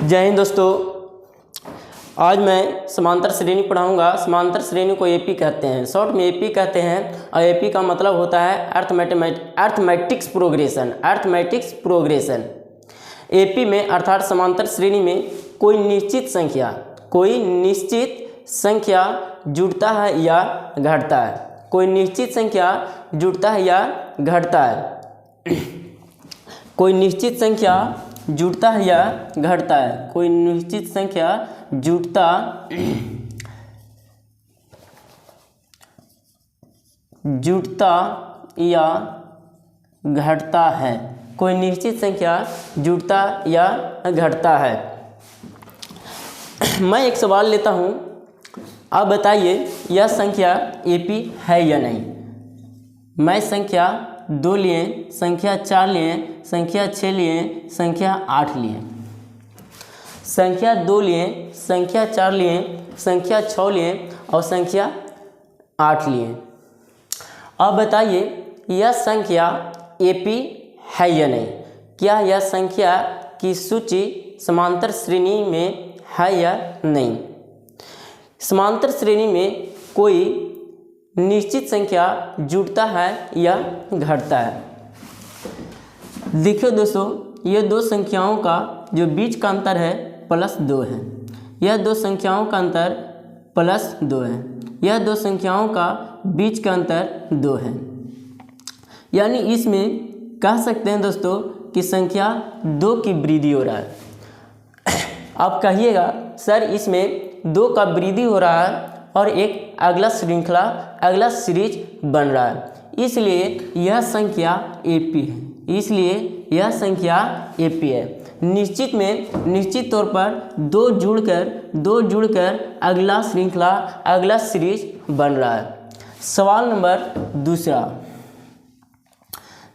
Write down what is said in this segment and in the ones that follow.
जय हिंद दोस्तों। आज मैं समांतर श्रेणी पढ़ाऊंगा। समांतर श्रेणी को एपी कहते हैं, शॉर्ट में एपी कहते हैं। और एपी का मतलब होता है अर्थमेटिक्स प्रोग्रेशन। एपी में अर्थात समांतर श्रेणी में कोई निश्चित संख्या जुड़ता है या घटता है। कोई निश्चित संख्या जुड़ता है या घटता है। कोई निश्चित संख्या जुड़ता है या घटता है। कोई निश्चित संख्या जुड़ता या घटता है। कोई निश्चित संख्या जुड़ता या घटता है। मैं एक सवाल लेता हूं, आप बताइए यह संख्या एपी है या नहीं। मैं संख्या 2 लिए, संख्या 4 लिए, संख्या 6 लिए, संख्या 8 लिए। संख्या 2 लिए, संख्या 4 लिए, संख्या 6 लिए और संख्या 8 लिए। अब बताइए यह संख्या एपी है या नहीं। क्या यह संख्या की सूची समांतर श्रेणी में है या नहीं। समांतर श्रेणी में कोई निश्चित संख्या जुड़ता है या घटता है। देखिए दोस्तों, ये दो संख्याओं का जो बीच का अंतर है +2 है। यह दो संख्याओं का अंतर +2 है। यह दो संख्याओं का बीच का अंतर 2 है। यानी इसमें कह सकते हैं दोस्तों कि संख्या 2 की वृद्धि हो रहा है। आप कहिएगा सर इसमें 2 का वृद्धि हो रहा है और एक अगला सीरीज बन रहा है, इसलिए यह संख्या एपी है। इसलिए यह संख्या एपी है। निश्चित तौर पर 2 जुड़कर अगला सीरीज बन रहा है। सवाल नंबर दूसरा,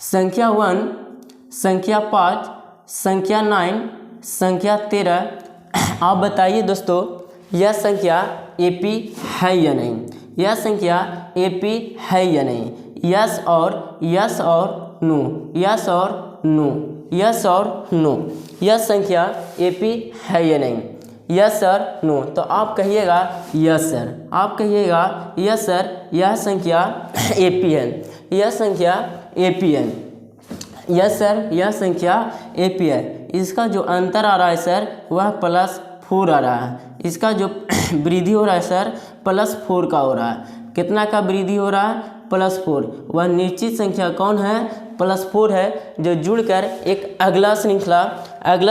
संख्या 1, संख्या 5, संख्या 9, संख्या 13। आप बताइए दोस्तों यह संख्या एपी है या नहीं। यह संख्या एपी है या नहीं। यस और नो, यस और नो। यह संख्या एपी है या नहीं। Yes sir, no. तो आप कहिएगा यस सर। आप कहिएगा यस सर, यह संख्या एपी है। यह संख्या एपी है। यस सर, यह संख्या एपी है। इसका जो अंतर आ रहा है सर वह +4 आ रहा है। इसका जो वृद्धि हो रहा है सर +4 का हो रहा है। कितना का वृद्धि हो रहा है? +4। वह निश्चित संख्या कौन है? +4 है, जो जुड़कर एक अगला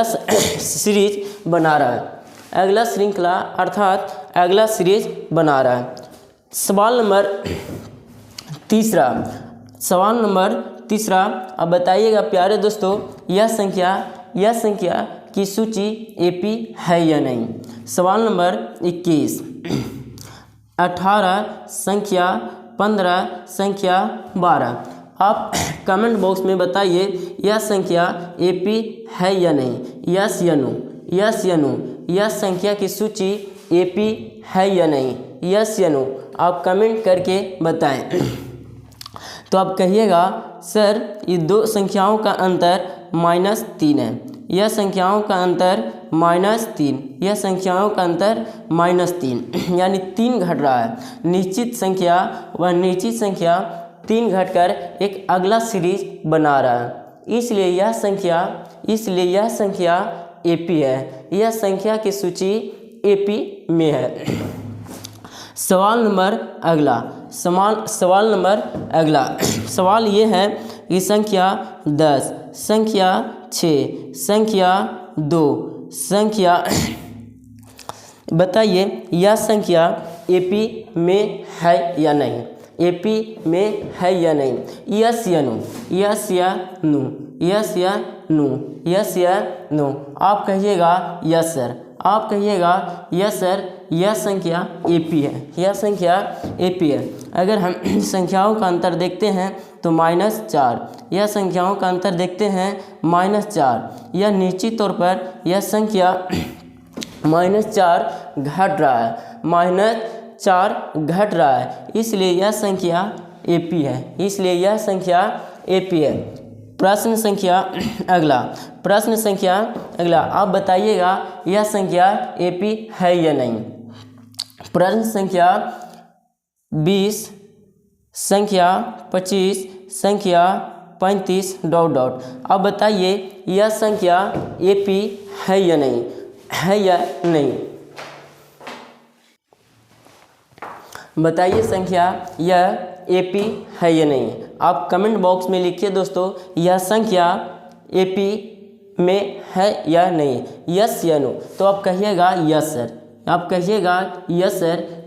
सीरीज बना रहा है। अगला श्रृंखला अर्थात अगला सीरीज बना रहा है। सवाल नंबर तीसरा, अब बताइएगा प्यारे दोस्तों यह संख्या की सूची एपी है या नहीं। सवाल नंबर 21, 18, संख्या 15, संख्या 12। आप कमेंट बॉक्स में बताइए यह संख्या एपी है या नहीं। यस या नो, यस या नो। यह संख्या की सूची एपी है या नहीं। यस या नो, आप कमेंट करके बताएं। तो आप कहिएगा सर ये दो संख्याओं का अंतर -3 है। यह संख्याओं का अंतर -3, यह संख्याओं का अंतर -3, यानी 3 घट रहा है। निश्चित संख्या 3 घटकर एक अगला सीरीज बना रहा है। इसलिए यह संख्या एपी है। यह संख्या की सूची एपी में है। सवाल नंबर अगला सवाल ये है कि संख्या 10, संख्या 6, संख्या 2, संख्या बताइए यह संख्या एपी में है या नहीं। एपी में है या नहीं। यस या नो, यस या नो, यस या नो, यस या नो। आप कहिएगा यस सर। आप कहिएगा यस सर, यह संख्या एपी है। यह संख्या एपी है। अगर हम संख्याओं का अंतर देखते हैं तो -4। यह संख्याओं का अंतर देखते हैं -4। यह निश्चित तौर पर यह संख्या -4 घट रहा है। -4 घट रहा है, इसलिए यह संख्या एपी है। इसलिए यह संख्या एपी है। प्रश्न संख्या अगला आप बताइएगा यह संख्या एपी है या नहीं। प्रश्न संख्या 20, संख्या 25, संख्या 35 ... आप बताइए यह संख्या एपी है या नहीं, बताइए संख्या यह एपी है या नहीं। आप कमेंट बॉक्स में लिखिए दोस्तों यह संख्या एपी में है या नहीं, यस या नो। तो आप कहिएगा यस सर, आप कहिएगा यस सर,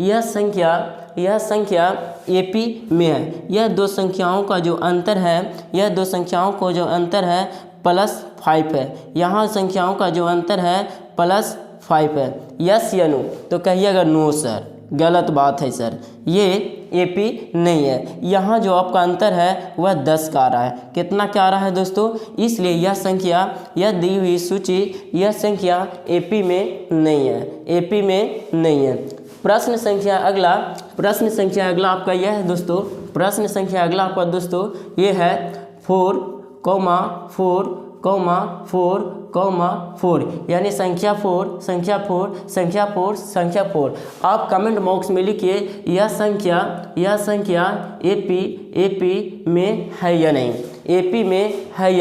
यह संख्या एपी में है। यह दो संख्याओं का जो अंतर है, +5 है। यहाँ संख्याओं का जो अंतर है +5 है। यस या नो, तो कहिएगा नो सर, गलत बात है सर, ये एपी नहीं है। यहाँ जो आपका अंतर है वह 10 का आ रहा है। कितना क्या आ रहा है दोस्तों, इसलिए यह संख्या, यह दी हुई सूची, यह संख्या एपी में नहीं है, प्रश्न संख्या अगला आपका यह है दोस्तों, प्रश्न संख्या अगला आपका दोस्तों ये है 4,4,4,4 यानी संख्या 4। आप कमेंट बॉक्स में लिखिए यह संख्या एपी में है या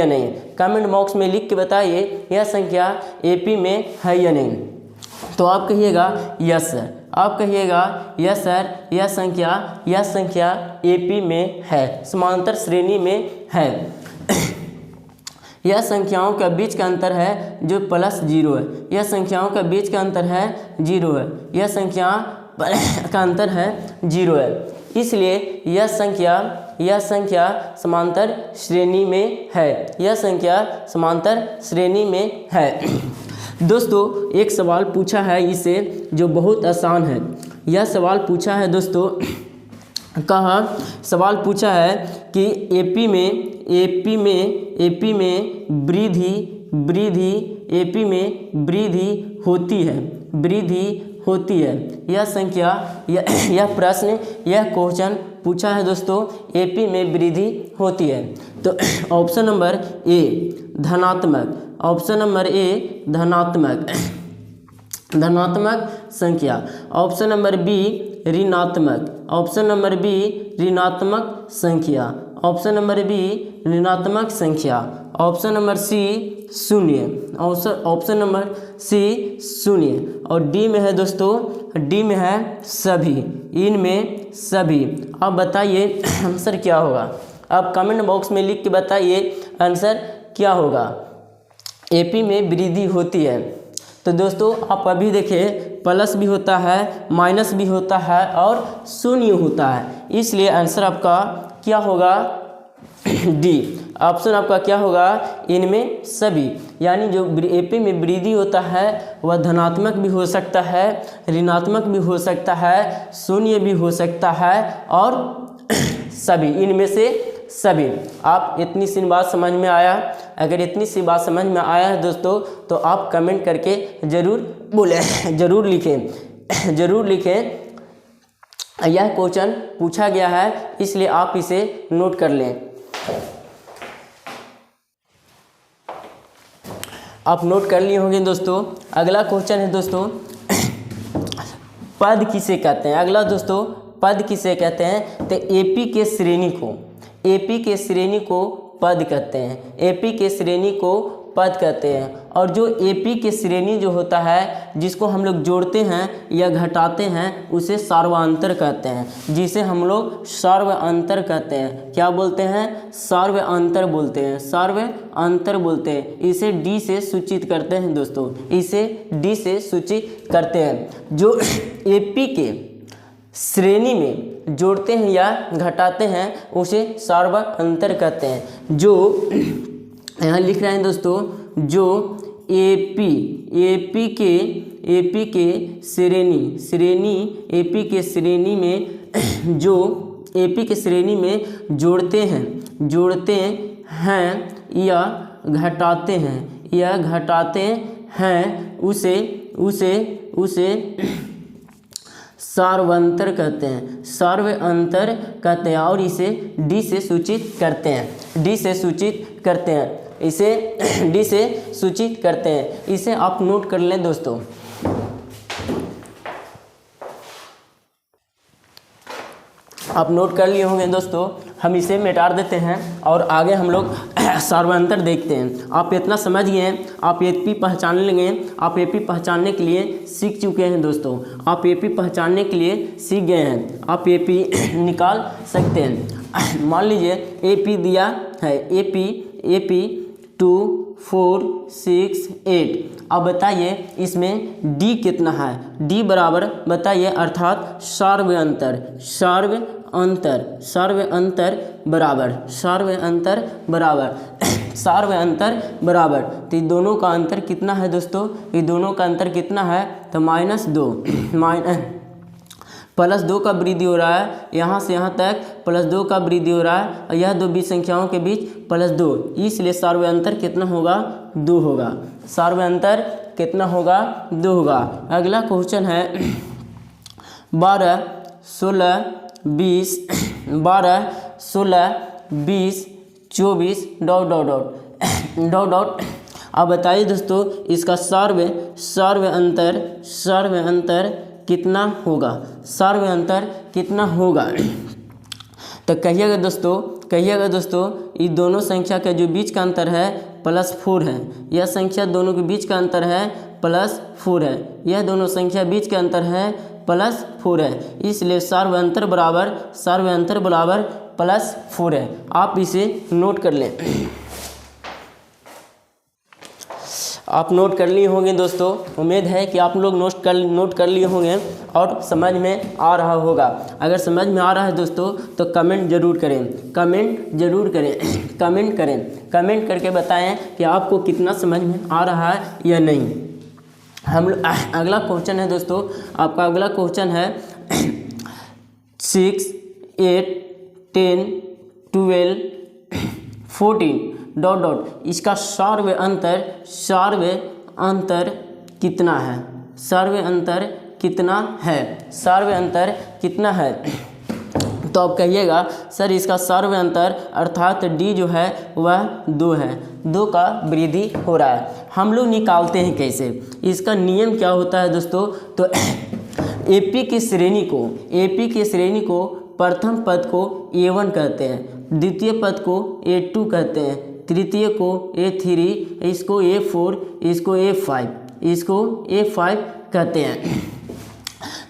नहीं, कमेंट बॉक्स में लिख के बताइए यह संख्या एपी में है या नहीं। तो आप कहिएगा यस सर, आप कहिएगा यस सर, यह संख्या एपी में है, समांतर श्रेणी में है। यह संख्याओं के बीच का अंतर है जो +0 है, यह संख्याओं के बीच का अंतर है 0 है, यह संख्या का अंतर है 0 है, इसलिए यह संख्या समांतर श्रेणी में है, यह संख्या समांतर श्रेणी में है। दोस्तों एक सवाल पूछा है इसे जो बहुत आसान है। यह सवाल पूछा है दोस्तों, सवाल पूछा है कि एपी में वृद्धि होती है। यह संख्या, यह प्रश्न, यह क्वेश्चन पूछा है दोस्तों, एपी में वृद्धि होती है। तो ऑप्शन नंबर ए धनात्मक, ऑप्शन नंबर ए धनात्मक संख्या, ऑप्शन नंबर बी ऋणात्मक, ऑप्शन नंबर बी ऋणात्मक संख्या, ऑप्शन नंबर बी ऋणात्मक संख्या, ऑप्शन नंबर सी शून्य, ऑप्शन नंबर सी शून्य, और डी में है दोस्तों, डी में है सभी, इनमें सभी। आप बताइए आंसर क्या होगा, आप कमेंट बॉक्स में लिख के बताइए आंसर क्या होगा। एपी में वृद्धि होती है, तो दोस्तों आप अभी देखिए प्लस भी होता है, माइनस भी होता है और शून्य होता है, इसलिए आंसर आपका क्या होगा, डी ऑप्शन आपका क्या होगा, इनमें सभी। यानी जो एपी में वृद्धि होता है वह धनात्मक भी हो सकता है, ऋणात्मक भी हो सकता है, शून्य भी हो सकता है और सभी, इनमें से सभी। आप इतनी सी बात समझ में आया? अगर इतनी सी बात समझ में आया है दोस्तों तो आप कमेंट करके ज़रूर बोलें, ज़रूर लिखें। यह क्वेश्चन पूछा गया है इसलिए आप इसे नोट कर लें। आप नोट कर लिए होंगे दोस्तों। अगला क्वेश्चन है दोस्तों, पद किसे कहते हैं? अगला दोस्तों पद किसे कहते हैं? तो एपी के श्रेणी को पद कहते हैं, एपी के श्रेणी को पद कहते हैं। और जो एपी के श्रेणी जो होता है जिसको हम लोग जोड़ते हैं या घटाते हैं उसे सार्वअंतर कहते हैं, जिसे हम लोग सार्वअंतर कहते हैं। क्या बोलते हैं? सार्वअंतर बोलते हैं, सार्वअंतर बोलते हैं। इसे डी से सूचित करते हैं दोस्तों, इसे डी से सूचित करते हैं। जो एपी के श्रेणी में जोड़ते हैं या घटाते हैं उसे सार्वअंतर कहते हैं। जो यहाँ लिख रहे हैं दोस्तों, जो एपी के श्रेणी में जो एपी के श्रेणी में जोड़ते हैं या घटाते हैं उसे सार्वंतर कहते हैं, सार्वंतर कहते हैं, और इसे डी से सूचित करते हैं, डी से सूचित करते हैं, इसे डी से सूचित करते हैं। इसे आप नोट कर लें दोस्तों। आप नोट कर लिए होंगे दोस्तों। हम इसे मिटा देते हैं और आगे हम लोग सार्वंतर देखते हैं। आप इतना समझ गए हैं, आप एपी पहचान लेंगे। आप एपी पहचानने के लिए सीख चुके हैं दोस्तों, आप एपी पहचानने के लिए सीख गए हैं, आप एपी निकाल सकते हैं। मान लीजिए एपी दिया है, एपी 2 4 6 8। अब बताइए इसमें डी कितना है। डी बराबर बताइए, अर्थात सार्वंतर, सार्वंतर बराबर, सार्वंतर बराबर, सार्वंतर बराबर। तो ये दोनों का अंतर कितना है दोस्तों, ये दोनों का अंतर कितना है, तो -2, +2 का वृद्धि हो रहा है, यहाँ से यहाँ तक +2 का वृद्धि हो रहा है, और यह दो बीच संख्याओं के बीच +2, इसलिए सार्वंतर कितना होगा, 2 होगा। सार्वंतर कितना होगा, 2 होगा। अगला क्वेश्चन है 12 16 20 12 16 20 24 ... अब बताइए दोस्तों इसका सार्वंतर कितना होगा, सार्वंतर कितना होगा। तो कहिएगा दोस्तों, ये दोनों संख्या के जो बीच का अंतर है +4 है, यह संख्या दोनों के बीच का अंतर है +4 है, यह दोनों संख्या बीच का अंतर है +4 है, इसलिए सार्वंतर बराबर +4 है। आप इसे नोट कर लें। आप नोट कर लिए होंगे दोस्तों, उम्मीद है कि आप लोग नोट कर लिए होंगे और समझ में आ रहा होगा। अगर समझ में आ रहा है दोस्तों तो कमेंट जरूर करें, कमेंट करके बताएं कि आपको कितना समझ में आ रहा है या नहीं। अगला क्वेश्चन है दोस्तों, आपका अगला क्वेश्चन है 6 8 10 12 14 ... इसका सार्वंतर कितना है, सार्वंतर कितना है। तो आप कहिएगा सर इसका सार्वंतर अर्थात डी जो है वह 2 है, 2 का वृद्धि हो रहा है। हम लोग निकालते हैं कैसे, इसका नियम क्या होता है दोस्तों। तो एपी की श्रेणी को प्रथम पद को A1 कहते हैं, द्वितीय पद को A2 कहते हैं, तृतीय को A3, इसको A4, इसको A5 कहते हैं।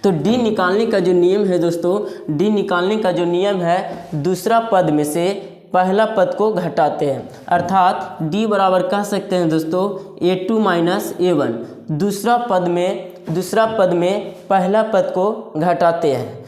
तो डी निकालने का जो नियम है दोस्तों, डी निकालने का जो नियम है, दूसरा पद में से पहला पद को घटाते हैं, अर्थात डी बराबर कह सकते हैं दोस्तों A2 - A1। दूसरा पद में पहला पद को घटाते हैं।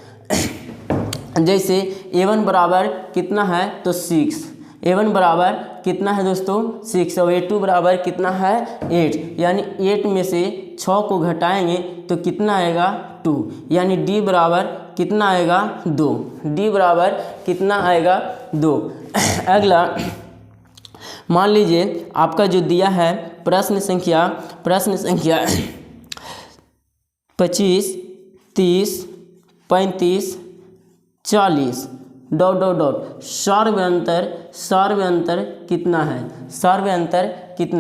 जैसे A1 बराबर कितना है तो 6, A1 बराबर कितना है दोस्तों 6, और A2 बराबर कितना है 8, यानी 8 में से 6 को घटाएंगे तो कितना आएगा 2, यानी D बराबर कितना आएगा 2, D बराबर कितना आएगा 2। अगला मान लीजिए आपका जो दिया है प्रश्न संख्या 25 30 35 40 ... सार्वंतर कितना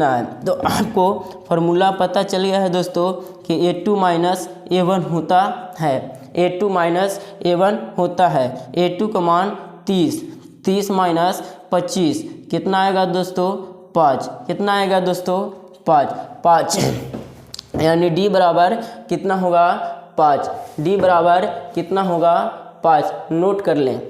है, तो आपको फॉर्मूला पता चल गया है दोस्तों कि A2 - A1 होता है, A2 का मान 30 - 25 कितना आएगा दोस्तों 5, कितना आएगा दोस्तों 5, यानी D बराबर कितना होगा 5, D बराबर कितना होगा 5। नोट कर लें।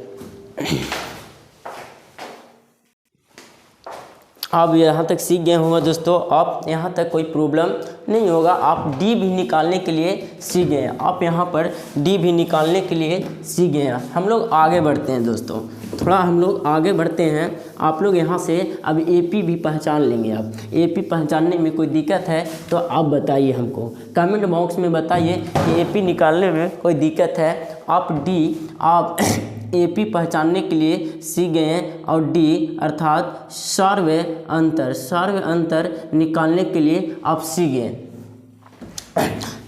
आप यहाँ तक सीख गए होंगे दोस्तों, आप यहाँ तक कोई प्रॉब्लम नहीं होगा। आप डी भी निकालने के लिए सीख गए हैं, आप यहाँ पर डी भी निकालने के लिए सीख गए हैं। हम लोग आगे बढ़ते हैं दोस्तों, थोड़ा हम लोग आगे बढ़ते हैं। आप लोग यहाँ से अब एपी भी पहचान लेंगे। आप एपी पहचानने में कोई दिक्कत है तो आप बताइए हमको, कमेंट बॉक्स में बताइए कि एपी निकालने में कोई दिक्कत है। आप एपी पहचानने के लिए सीख गए हैं, और डी अर्थात सार्वंतर निकालने के लिए आप सीख गए,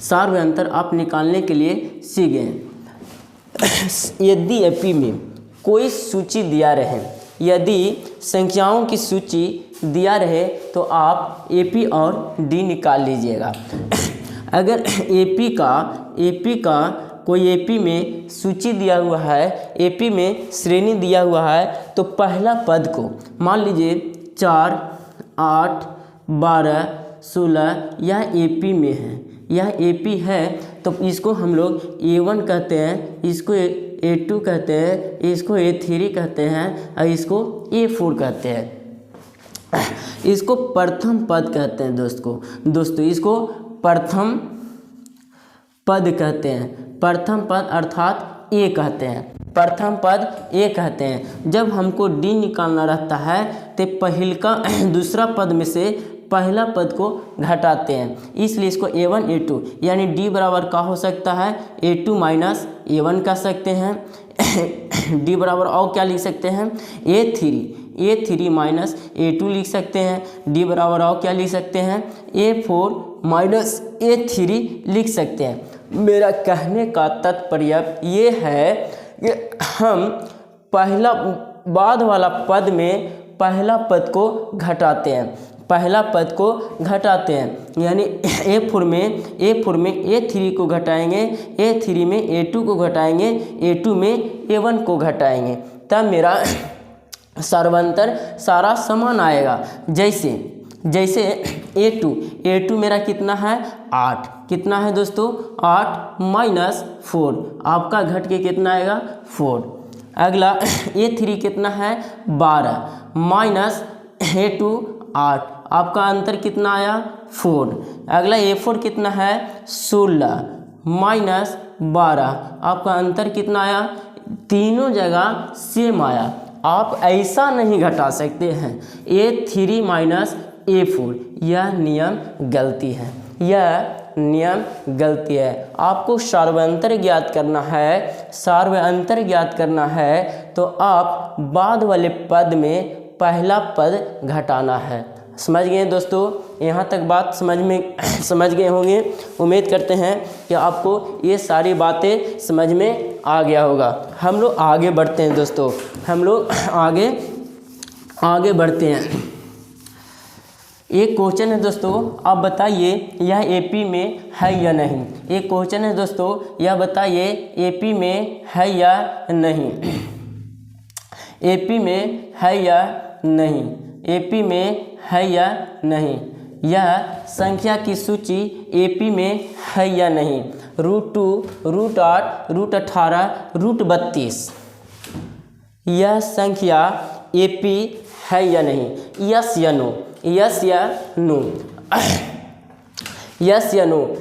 सार्वंतर आप निकालने के लिए सीख गए। यदि एपी में कोई सूची दिया रहे, यदि संख्याओं की सूची दिया रहे तो आप एपी और डी निकाल लीजिएगा। अगर एपी का कोई एपी में सूची दिया हुआ है, एपी में श्रेणी दिया हुआ है, तो पहला पद को मान लीजिए 4, 8, 12, 16 यह एपी में है, यह एपी है, तो इसको हम लोग A1 कहते हैं, इसको A2 कहते हैं, इसको A3 कहते हैं और इसको A4 कहते हैं। इसको प्रथम पद कहते हैं दोस्तों इसको प्रथम पद कहते हैं। प्रथम पद अर्थात ए कहते हैं, प्रथम पद ए कहते हैं। जब हमको डी निकालना रहता है तो दूसरा पद में से पहला पद को घटाते हैं, इसलिए इसको A1 A2 यानी डी बराबर का हो सकता है A2 माइनस A1 कह सकते हैं। डी बराबर और क्या लिख सकते हैं A3 माइनस A2 लिख सकते हैं। डी बराबर और क्या लिख सकते हैं A4 माइनस A3 लिख सकते हैं। मेरा कहने का तात्पर्य ये है कि हम पहला बाद वाला पद में पहला पद को घटाते हैं, यानी A4 में A3 को घटाएंगे, A3 में A2 को घटाएंगे, A2 में A1 को घटाएंगे, तब मेरा सर्वांतर सारा समान आएगा। जैसे A2 मेरा कितना है 8, कितना है दोस्तों 8 माइनस 4, आपका घट के कितना आएगा 4। अगला A3 कितना है 12 माइनस A2 8, आपका अंतर कितना आया 4। अगला A4 कितना है 16 माइनस 12, आपका अंतर कितना आया, तीनों जगह सेम आया। आप ऐसा नहीं घटा सकते हैं A3 माइनस A4, यह नियम गलती है। आपको सार्वंतर ज्ञात करना है, तो आप बाद वाले पद में पहला पद घटाना है। समझ गए दोस्तों, यहाँ तक बात समझ गए होंगे। उम्मीद करते हैं कि आपको ये सारी बातें समझ में आ गया होगा। हम लोग आगे बढ़ते हैं दोस्तों, आगे बढ़ते हैं। एक क्वेश्चन है दोस्तों, आप बताइए यह एपी में है या नहीं। एक क्वेश्चन है दोस्तों, यह बताइए एपी में है या नहीं। एपी में है या नहीं, एपी में है या नहीं। यह संख्या की सूची एपी में है या नहीं। √2, √8, √18, √32 यह संख्या एपी है या नहीं। यस या नो, यस या नो, यस या नो।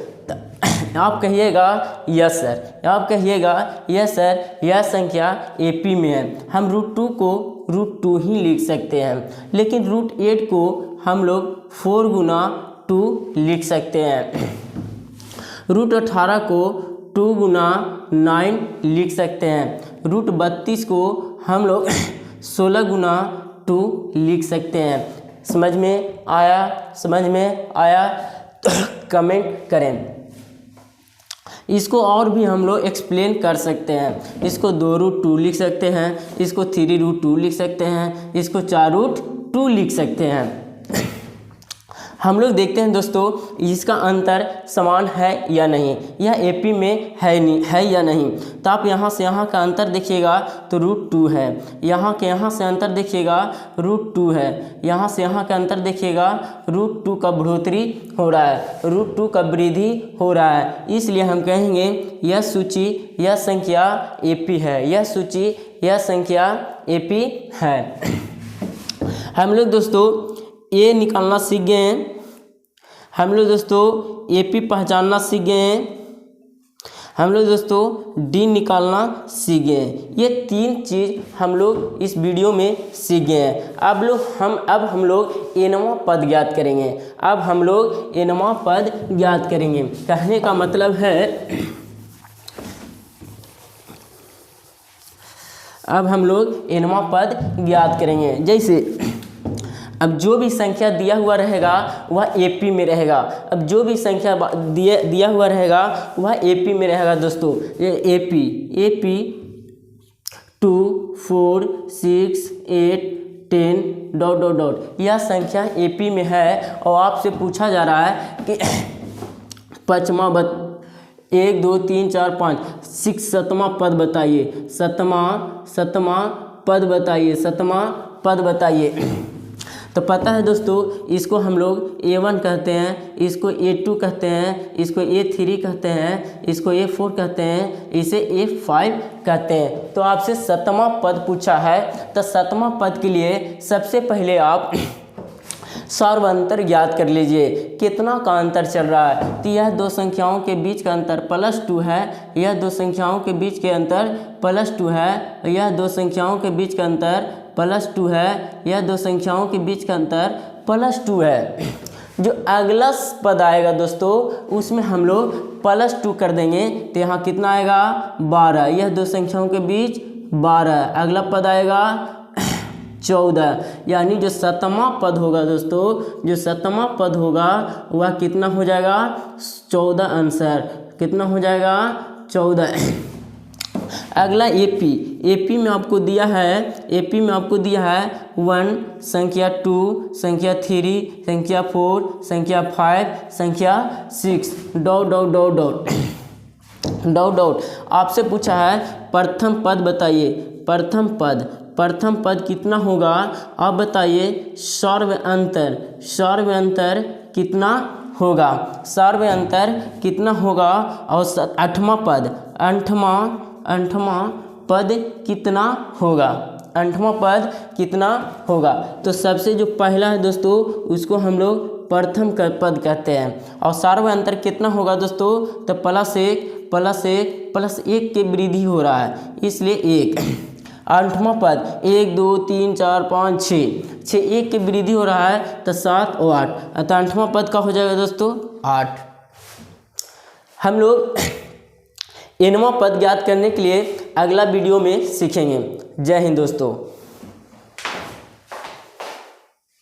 आप कहिएगा यस सर, आप कहिएगा यस सर, यह संख्या एपी में है। हम √2 को √2 ही लिख सकते हैं, लेकिन √8 को हम लोग 4 गुना 2 लिख सकते हैं। √18 को 2 गुना 9 लिख सकते हैं। √32 को हम लोग 16 गुना 2 लिख सकते हैं। समझ में आया तो कमेंट करें। इसको और भी हम लोग एक्सप्लेन कर सकते हैं। इसको 2√2 लिख सकते हैं, इसको 3√2 लिख सकते हैं, इसको 4√2 लिख सकते हैं। हम लोग देखते हैं दोस्तों इसका अंतर समान है या नहीं, यह एपी में है या नहीं। तो आप यहाँ से यहाँ का अंतर देखिएगा तो √2 है, यहाँ से अंतर देखिएगा √2 है, यहाँ से यहाँ का अंतर देखिएगा √2 का बढ़ोतरी हो रहा है, √2 का वृद्धि हो रहा है। इसलिए हम कहेंगे यह सूची यह संख्या एपी है, यह सूची यह संख्या एपी है। हम लोग दोस्तों ए निकालना सीख गए हैं, हम लोग दोस्तों एपी पहचानना सीख गए हैं, हम लोग दोस्तों डी निकालना सीख गए हैं। ये 3 चीज़ हम लोग इस वीडियो में सीख गए हैं। अब हम लोग एनवां पद ज्ञात करेंगे। अब हम लोग एनवां पद ज्ञात करेंगे। कहने का मतलब है अब हम लोग एनवां पद ज्ञात करेंगे। जैसे अब जो भी संख्या दिया हुआ रहेगा वह एपी में रहेगा। अब जो भी संख्या दिया हुआ रहेगा वह एपी में रहेगा दोस्तों। ये एपी 2 4 6 8 10 ... यह संख्या एपी में है और आपसे पूछा जा रहा है कि पाँचवा 1 2 3 4 5 7वां पद बताइए। सतमा पद बताइए। तो पता है दोस्तों, इसको हम लोग A1 कहते हैं, इसको A2 कहते हैं, इसको A3 कहते हैं, इसको A4 कहते हैं, इसे A5 कहते हैं। तो आपसे 7वां पद पूछा है, तो 7वां पद के लिए सबसे पहले आप सर्वांतर ज्ञात कर लीजिए। कितना का अंतर चल रहा है, तो यह दो संख्याओं के बीच का अंतर +2 है, यह दो संख्याओं के बीच के अंतर +2 है, यह दो संख्याओं के बीच का अंतर +2 है, यह दो संख्याओं के बीच का अंतर +2 है। जो अगला पद आएगा दोस्तों उसमें हम लोग +2 कर देंगे, तो यहाँ कितना आएगा 12, यह दो संख्याओं के बीच 12। अगला पद आएगा 14, यानी जो 7वां पद होगा दोस्तों, जो 7वां पद होगा वह कितना हो जाएगा 14 आंसर, कितना हो जाएगा 14। अगला एपी में आपको दिया है 1, संख्या 2, संख्या 3, संख्या 4, संख्या 5, संख्या 6 ... आपसे पूछा है प्रथम पद बताइए। प्रथम पद कितना होगा आप बताइए। सर्व अंतर कितना होगा, और 8वां पद कितना होगा। तो सबसे जो पहला है दोस्तों उसको हम लोग प्रथम पद कहते हैं, और सर्व अंतर कितना होगा दोस्तों, तो +1 के वृद्धि हो रहा है इसलिए 1। 8वां पद 1 2 3 4 5 6 1 की वृद्धि हो रहा है तो 7 और 8, तो 8वां पद का हो जाएगा दोस्तों 8। हम लोग 9वां पद ज्ञात करने के लिए अगला वीडियो में सीखेंगे। जय हिंद दोस्तों।